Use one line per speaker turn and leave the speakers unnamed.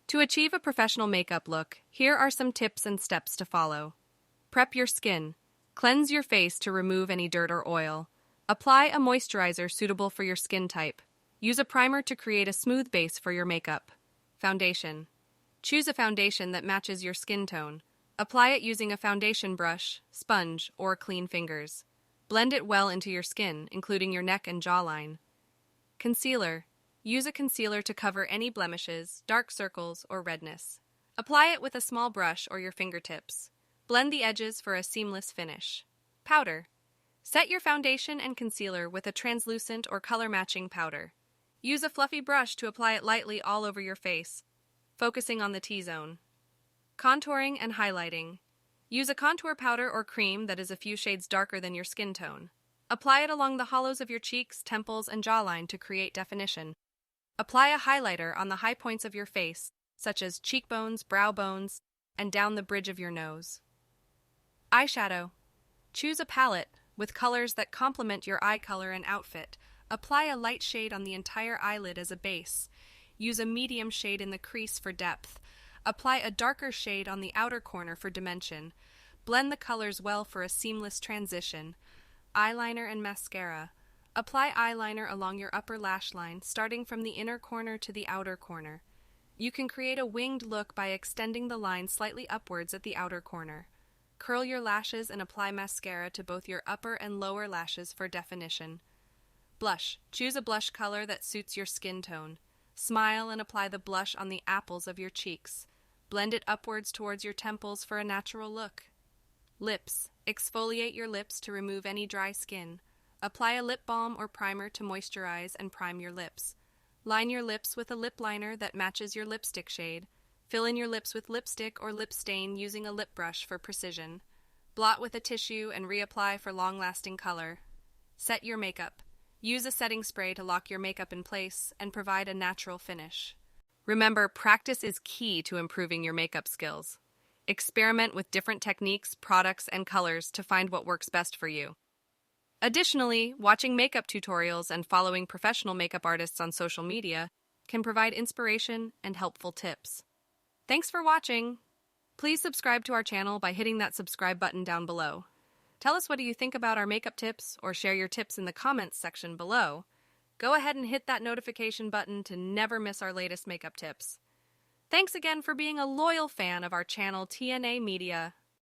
To achieve a professional makeup look, here are some tips and steps to follow. Prep your skin. Cleanse your face to remove any dirt or oil. Apply a moisturizer suitable for your skin type. Use a primer to create a smooth base for your makeup. Foundation. Choose a foundation that matches your skin tone. Apply it using a foundation brush, sponge, or clean fingers. Blend it well into your skin, including your neck and jawline. Concealer. Use a concealer to cover any blemishes, dark circles, or redness. Apply it with a small brush or your fingertips. Blend the edges for a seamless finish. Powder. Set your foundation and concealer with a translucent or color-matching powder. Use a fluffy brush to apply it lightly all over your face, focusing on the T-zone. Contouring and highlighting. Use a contour powder or cream that is a few shades darker than your skin tone. Apply it along the hollows of your cheeks, temples, and jawline to create definition. Apply a highlighter on the high points of your face, such as cheekbones, brow bones, and down the bridge of your nose. Eyeshadow. Choose a palette with colors that complement your eye color and outfit. Apply a light shade on the entire eyelid as a base. Use a medium shade in the crease for depth. Apply a darker shade on the outer corner for dimension. Blend the colors well for a seamless transition. Eyeliner and mascara. Apply eyeliner along your upper lash line, starting from the inner corner to the outer corner. You can create a winged look by extending the line slightly upwards at the outer corner. Curl your lashes and apply mascara to both your upper and lower lashes for definition. Blush. Choose a blush color that suits your skin tone. Smile and apply the blush on the apples of your cheeks. Blend it upwards towards your temples for a natural look. Lips. Exfoliate your lips to remove any dry skin. Apply a lip balm or primer to moisturize and prime your lips. Line your lips with a lip liner that matches your lipstick shade. Fill in your lips with lipstick or lip stain using a lip brush for precision. Blot with a tissue and reapply for long-lasting color. Set your makeup. Use a setting spray to lock your makeup in place and provide a natural finish. Remember, practice is key to improving your makeup skills. Experiment with different techniques, products, and colors to find what works best for you. Additionally, watching makeup tutorials and following professional makeup artists on social media can provide inspiration and helpful tips. Thanks for watching. Please subscribe to our channel by hitting that subscribe button down below. Tell us what you think about our makeup tips or share your tips in the comments section below. Go ahead and hit that notification button to never miss our latest makeup tips. Thanks again for being a loyal fan of our channel TNA Media.